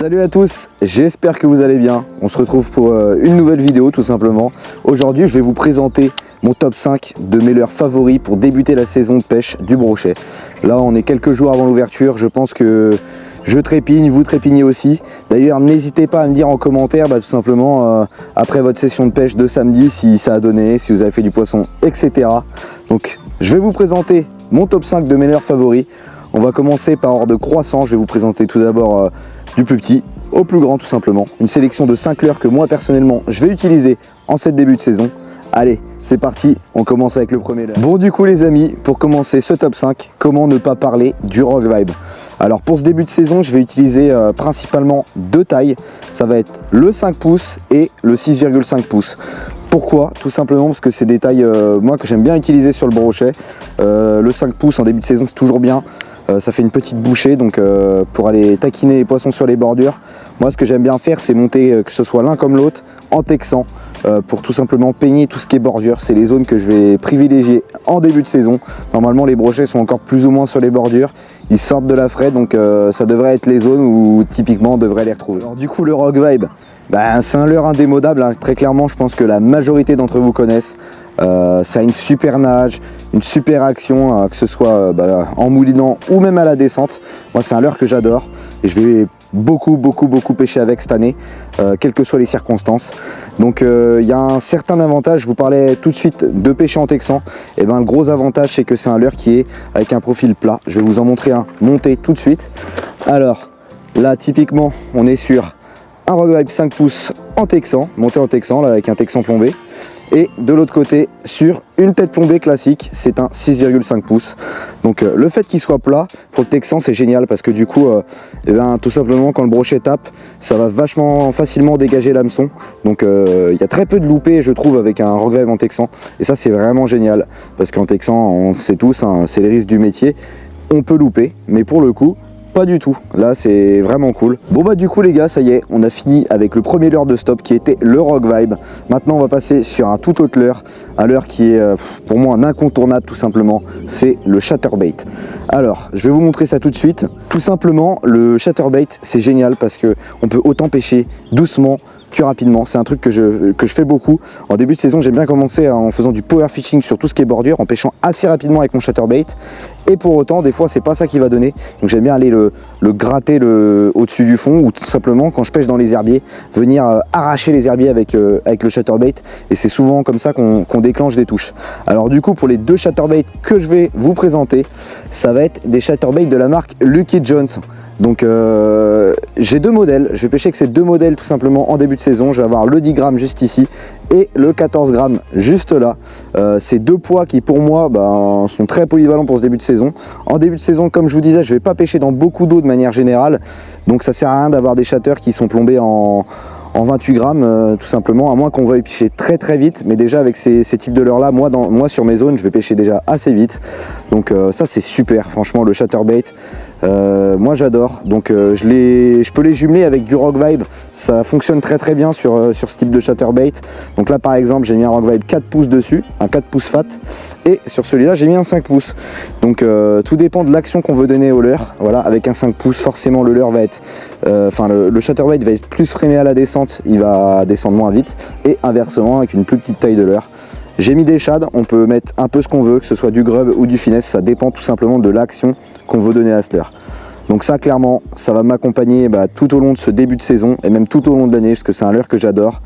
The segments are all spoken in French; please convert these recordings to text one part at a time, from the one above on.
Salut à tous, j'espère que vous allez bien. On se retrouve pour une nouvelle vidéo tout simplement. Aujourd'hui je vais vous présenter mon top 5 de mes leurres favoris pour débuter la saison de pêche du brochet. Là on est quelques jours avant l'ouverture, je pense que je trépigne, vous trépignez aussi. D'ailleurs n'hésitez pas à me dire en commentaire tout simplement après votre session de pêche de samedi si ça a donné, si vous avez fait du poisson, etc. Donc je vais vous présenter mon top 5 de mes leurres favoris. On va commencer par ordre de croissant. Je vais vous présenter tout d'abord du plus petit au plus grand tout simplement. Une sélection de 5 leurres que moi personnellement je vais utiliser en cette début de saison. Allez, c'est parti, on commence avec le premier leurre. Bon du coup les amis, pour commencer ce top 5, comment ne pas parler du Rogue Vibe. Alors pour ce début de saison, je vais utiliser principalement deux tailles. Ça va être le 5 pouces et le 6,5 pouces. Pourquoi? Tout simplement parce que c'est des tailles moi que j'aime bien utiliser sur le brochet. Le 5 pouces en début de saison c'est toujours bien. Ça fait une petite bouchée donc pour aller taquiner les poissons sur les bordures. Moi ce que j'aime bien faire c'est monter que ce soit l'un comme l'autre en texan pour tout simplement peigner tout ce qui est bordure. C'est les zones que je vais privilégier en début de saison. Normalement les brochets sont encore plus ou moins sur les bordures. Ils sortent de la fraie donc ça devrait être les zones où typiquement on devrait les retrouver. Alors du coup le Rogue Vibe, c'est un leurre indémodable, hein. Très clairement je pense que la majorité d'entre vous connaissent. Ça a une super nage, une super action, que ce soit en moulinant ou même à la descente. Moi c'est un leurre que j'adore et je vais beaucoup pêcher avec cette année, quelles que soient les circonstances. Donc il y a un certain avantage. Je vous parlais tout de suite de pêcher en texan. Et le gros avantage c'est que c'est un leurre qui est avec un profil plat. Je vais vous en montrer un monté tout de suite. Alors là typiquement on est sur un Rogue Vibe 5 pouces en texan, monté en texan là, avec un texan plombé. Et de l'autre côté sur une tête plombée classique, c'est un 6,5 pouces. Donc le fait qu'il soit plat pour le texan c'est génial parce que du coup tout simplement quand le brochet tape ça va vachement facilement dégager l'hameçon. Donc il y a très peu de loupés je trouve avec un Rogue Vibe en texan et ça c'est vraiment génial parce qu'en texan on sait tous hein, c'est les risques du métier, on peut louper mais pour le coup pas du tout, là c'est vraiment cool. Bon du coup les gars, ça y est, on a fini avec le premier leurre de stop qui était le Rogue Vibe. Maintenant on va passer sur un tout autre leurre, un leurre qui est pour moi un incontournable tout simplement, c'est le Chatterbait. Alors je vais vous montrer ça tout de suite. Tout simplement le Chatterbait c'est génial parce que on peut autant pêcher doucement que rapidement. C'est un truc que je fais beaucoup. En début de saison j'aime bien commencer en faisant du power fishing sur tout ce qui est bordure, en pêchant assez rapidement avec mon Chatterbait. Et pour autant des fois c'est pas ça qui va donner. Donc j'aime bien aller le gratter au-dessus du fond ou tout simplement quand je pêche dans les herbiers, venir arracher les herbiers avec le Chatterbait. Et c'est souvent comme ça qu'on déclenche des touches. Alors du coup pour les deux Chatterbaits que je vais vous présenter, ça va être des Chatterbaits de la marque Lucky Jones. Donc j'ai deux modèles, je vais pêcher avec ces deux modèles tout simplement en début de saison. Je vais avoir le 10 grammes juste ici et le 14 grammes juste là. Ces deux poids qui pour moi sont très polyvalents pour ce début de saison. En début de saison comme je vous disais je ne vais pas pêcher dans beaucoup d'eau de manière générale. Donc ça sert à rien d'avoir des chatters qui sont plombés en 28 grammes tout simplement, à moins qu'on veuille pêcher très vite. Mais déjà avec ces types de leurres là, moi sur mes zones je vais pêcher déjà assez vite. Donc ça c'est super, franchement le Chatterbait moi j'adore. Donc je peux les jumeler avec du Rogue Vibe, ça fonctionne très bien sur ce type de Chatterbait. Donc là par exemple j'ai mis un Rogue Vibe 4 pouces dessus, un 4 pouces fat, et sur celui-là j'ai mis un 5 pouces. Donc tout dépend de l'action qu'on veut donner au leurre. Voilà, avec un 5 pouces forcément le leurre va être le Chatterbait va être plus freiné à la descente, il va descendre moins vite, et inversement avec une plus petite taille de leurre. J'ai mis des shads, on peut mettre un peu ce qu'on veut, que ce soit du grub ou du finesse, ça dépend tout simplement de l'action qu'on veut donner à ce leurre. Donc ça clairement, ça va m'accompagner tout au long de ce début de saison et même tout au long de l'année parce que c'est un leurre que j'adore.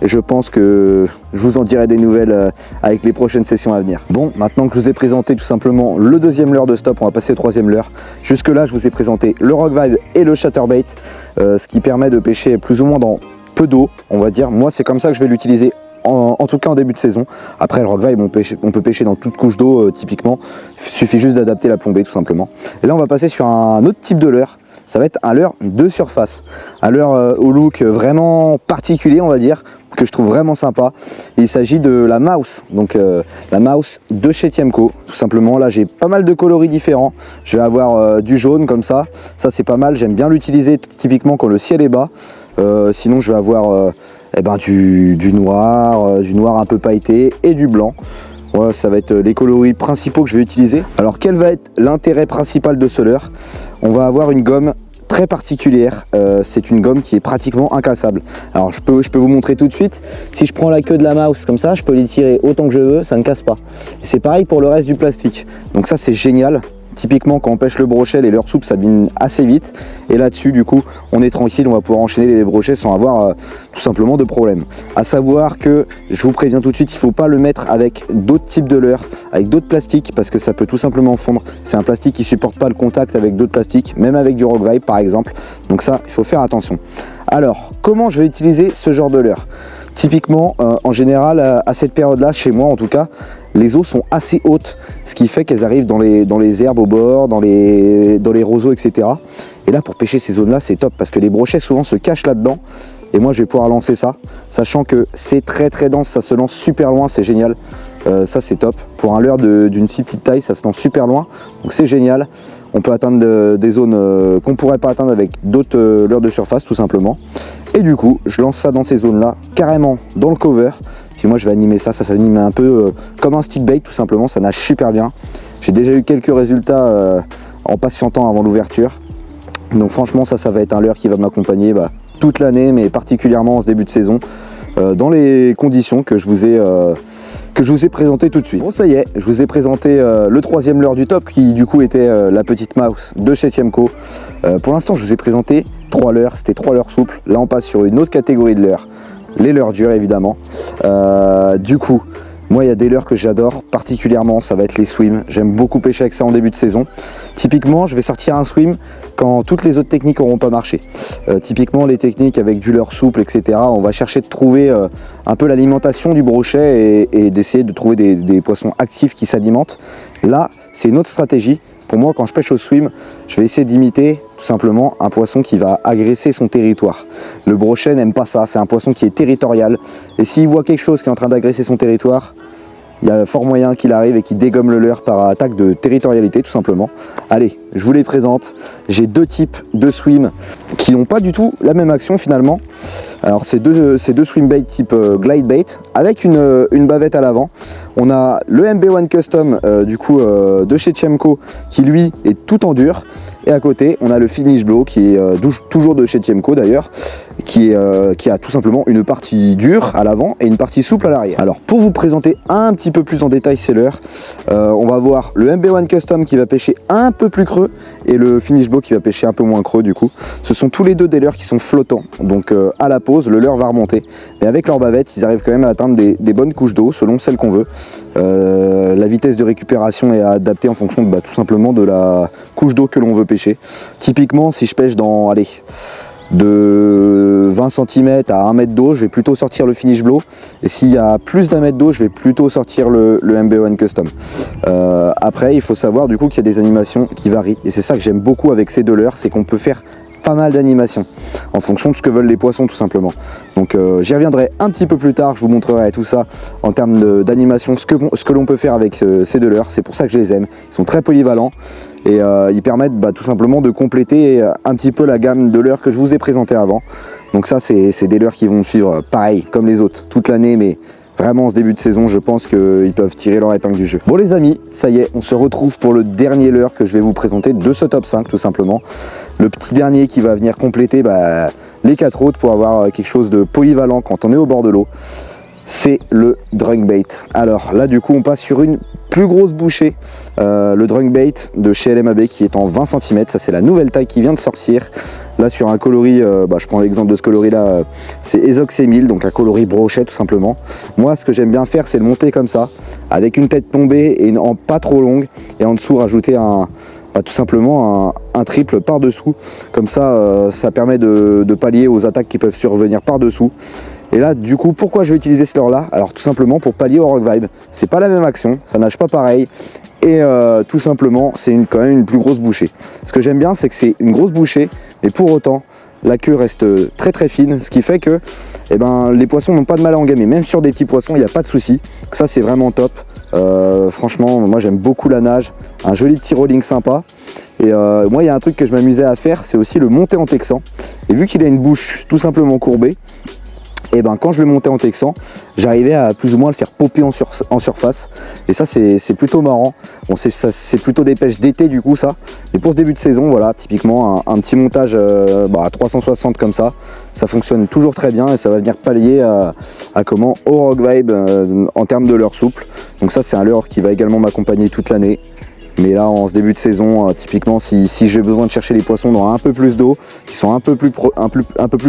Et je pense que je vous en dirai des nouvelles avec les prochaines sessions à venir. Bon, maintenant que je vous ai présenté tout simplement le deuxième leurre de stop, on va passer au troisième leurre. Jusque là je vous ai présenté le Rogue Vibe et le Chatterbait, ce qui permet de pêcher plus ou moins dans peu d'eau, on va dire. Moi c'est comme ça que je vais l'utiliser. En tout cas en début de saison. Après le Rogue Vibe on peut pêcher dans toute couche d'eau typiquement. Il suffit juste d'adapter la plombée tout simplement. Et là on va passer sur un autre type de leurre. Ça va être un leurre de surface. Un leurre au look vraiment particulier on va dire, que je trouve vraiment sympa. Il s'agit de la Mouse. Donc la Mouse de chez Tiemco tout simplement. Là j'ai pas mal de coloris différents. Je vais avoir du jaune comme ça. Ça c'est pas mal. J'aime bien l'utiliser typiquement quand le ciel est bas. Sinon je vais avoir du noir un peu pailleté et du blanc. Voilà, ça va être les coloris principaux que je vais utiliser. Alors quel va être l'intérêt principal de ce leurre? On va avoir une gomme très particulière, c'est une gomme qui est pratiquement incassable. Alors je peux vous montrer tout de suite, si je prends la queue de la mouse comme ça, je peux l'étirer autant que je veux, ça ne casse pas. C'est pareil pour le reste du plastique, donc ça c'est génial. Typiquement quand on pêche le brochet, les leurres souples s'abîment assez vite, et là-dessus du coup on est tranquille, on va pouvoir enchaîner les brochets sans avoir tout simplement de problème. À savoir que, je vous préviens tout de suite, il ne faut pas le mettre avec d'autres types de leurres, avec d'autres plastiques, parce que ça peut tout simplement fondre. C'est un plastique qui ne supporte pas le contact avec d'autres plastiques, même avec du rock vibe par exemple, donc ça il faut faire attention. Alors comment je vais utiliser ce genre de leurre? Typiquement en général à cette période là, chez moi en tout cas, les eaux sont assez hautes, ce qui fait qu'elles arrivent dans les herbes au bord, dans les roseaux, etc. Et là, pour pêcher ces zones-là, c'est top, parce que les brochets souvent se cachent là-dedans. Et moi, je vais pouvoir lancer ça, sachant que c'est très très dense, ça se lance super loin, c'est génial. Ça, c'est top. Pour un leurre d'une si petite taille, ça se lance super loin, donc c'est génial. On peut atteindre des zones qu'on ne pourrait pas atteindre avec d'autres leurres de surface, tout simplement. Et du coup, je lance ça dans ces zones-là, carrément dans le cover. Puis moi je vais animer ça s'anime un peu comme un stick bait tout simplement, ça nage super bien. J'ai déjà eu quelques résultats en patientant avant l'ouverture. Donc franchement ça va être un leurre qui va m'accompagner toute l'année, mais particulièrement en ce début de saison, dans les conditions que je vous ai présenté tout de suite. Bon ça y est, je vous ai présenté le troisième leurre du top qui du coup était la petite mouse de chez Tiemco. Pour l'instant je vous ai présenté 3 leurres, c'était 3 leurres souples. Là on passe sur une autre catégorie de leurres. Les leurres dures évidemment. Du coup, moi il y a des leurres que j'adore particulièrement, ça va être les swim. J'aime beaucoup pêcher avec ça en début de saison. Typiquement, je vais sortir un swim quand toutes les autres techniques n'auront pas marché. Typiquement, les techniques avec du leurre souple, etc. On va chercher de trouver un peu l'alimentation du brochet et d'essayer de trouver des poissons actifs qui s'alimentent. Là, c'est une autre stratégie. Pour moi, quand je pêche au swim, je vais essayer d'imiter tout simplement un poisson qui va agresser son territoire. Le brochet n'aime pas ça, c'est un poisson qui est territorial. Et s'il voit quelque chose qui est en train d'agresser son territoire, il y a fort moyen qu'il arrive et qu'il dégomme le leurre par attaque de territorialité tout simplement. Allez, je vous les présente. J'ai 2 types de swim qui n'ont pas du tout la même action finalement. Alors c'est deux swim bait type glide bait avec une bavette à l'avant. On a le MB1 Custom du coup de chez Tiemco qui lui est tout en dur. Et à côté on a le Finish Blow qui est toujours de chez Tiemco d'ailleurs, qui a tout simplement une partie dure à l'avant et une partie souple à l'arrière. Alors pour vous présenter un petit peu plus en détail ces leurres, on va voir le MB1 Custom qui va pêcher un peu plus creux et le Finish Blow qui va pêcher un peu moins creux du coup. Ce sont tous les deux des leurres qui sont flottants, donc à la pause le leurre va remonter. Mais avec leur bavette ils arrivent quand même à atteindre des bonnes couches d'eau selon celle qu'on veut. La vitesse de récupération est adaptée en fonction de, tout simplement de la couche d'eau que l'on veut pêcher. Typiquement si je pêche dans de 20 cm à 1 mètre d'eau, je vais plutôt sortir le Finish Blow, et s'il y a plus d'1 mètre d'eau, je vais plutôt sortir le MB1 Custom. Après il faut savoir du coup qu'il y a des animations qui varient, et c'est ça que j'aime beaucoup avec ces deux leurres, c'est qu'on peut faire pas mal d'animations en fonction de ce que veulent les poissons tout simplement. Donc j'y reviendrai un petit peu plus tard, je vous montrerai tout ça en termes d'animation, ce que l'on peut faire avec ces deux leurres. C'est pour ça que je les aime, ils sont très polyvalents et ils permettent tout simplement de compléter un petit peu la gamme de leurres que je vous ai présenté avant. Donc ça c'est des leurres qui vont suivre pareil comme les autres toute l'année, mais vraiment en ce début de saison je pense qu'ils peuvent tirer leur épingle du jeu. Bon les amis, ça y est, on se retrouve pour le dernier leurre que je vais vous présenter de ce top 5 tout simplement. Le petit dernier qui va venir compléter les 4 autres pour avoir quelque chose de polyvalent quand on est au bord de l'eau. C'est le drunk bait. Alors là du coup on passe sur une plus grosse bouchée, le drunk bait de chez LMAB qui est en 20 cm, ça c'est la nouvelle taille qui vient de sortir. Là sur un coloris, je prends l'exemple de ce coloris là, c'est Ezox 1000, donc un coloris brochet tout simplement. Moi ce que j'aime bien faire c'est le monter comme ça, avec une tête tombée et en pas trop longue, et en dessous rajouter tout simplement un triple par dessous, comme ça ça permet de pallier aux attaques qui peuvent survenir par dessous. Et là du coup pourquoi je vais utiliser ce leurre là? Alors tout simplement pour pallier au rock vibe, c'est pas la même action, ça nage pas pareil, et tout simplement c'est quand même une plus grosse bouchée. Ce que j'aime bien c'est que c'est une grosse bouchée, mais pour autant la queue reste très très fine, ce qui fait que les poissons n'ont pas de mal à engamer, même sur des petits poissons il n'y a pas de souci. Ça c'est vraiment top. Franchement moi j'aime beaucoup la nage, un joli petit rolling sympa. Et moi il y a un truc que je m'amusais à faire, c'est aussi le monter en texan, et vu qu'il a une bouche tout simplement courbée, et ben quand je le montais en texan, j'arrivais à plus ou moins le faire popper en surface, et ça c'est plutôt marrant. Bon, c'est plutôt des pêches d'été du coup ça, et pour ce début de saison, voilà, typiquement un petit montage à 360 comme ça fonctionne toujours très bien, et ça va venir pallier à comment au Rock Vibe en termes de leurre souple. Donc ça c'est un leurre qui va également m'accompagner toute l'année. Mais là, en ce début de saison, typiquement, si j'ai besoin de chercher les poissons dans un peu plus d'eau, qui sont un peu plus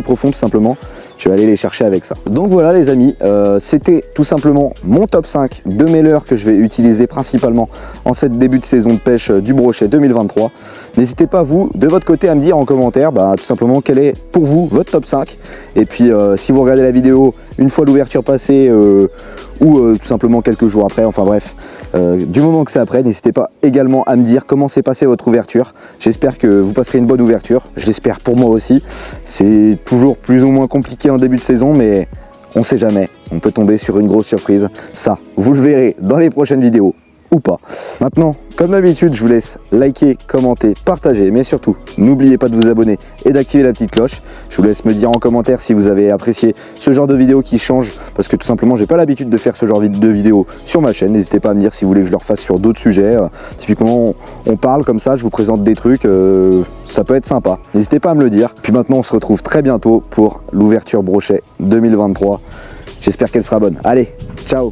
profonds tout simplement, je vais aller les chercher avec ça. Donc voilà les amis, c'était tout simplement mon top 5 de mes leurres que je vais utiliser principalement en cette début de saison de pêche du brochet 2023. N'hésitez pas vous, de votre côté, à me dire en commentaire tout simplement quel est pour vous votre top 5. Et puis si vous regardez la vidéo une fois l'ouverture passée ou tout simplement quelques jours après, enfin bref, du moment que c'est après, n'hésitez pas également à me dire comment s'est passée votre ouverture. J'espère que vous passerez une bonne ouverture, je l'espère pour moi aussi. C'est toujours plus ou moins compliqué en début de saison, mais on sait jamais, on peut tomber sur une grosse surprise. Ça, vous le verrez dans les prochaines vidéos ou pas. Maintenant, comme d'habitude, je vous laisse liker, commenter, partager, mais surtout, n'oubliez pas de vous abonner et d'activer la petite cloche. Je vous laisse me dire en commentaire si vous avez apprécié ce genre de vidéo qui change, parce que tout simplement, j'ai pas l'habitude de faire ce genre de vidéo sur ma chaîne. N'hésitez pas à me dire si vous voulez que je le refasse sur d'autres sujets. Typiquement, on parle comme ça, je vous présente des trucs, ça peut être sympa. N'hésitez pas à me le dire. Puis maintenant, on se retrouve très bientôt pour l'ouverture brochet 2023. J'espère qu'elle sera bonne. Allez, ciao!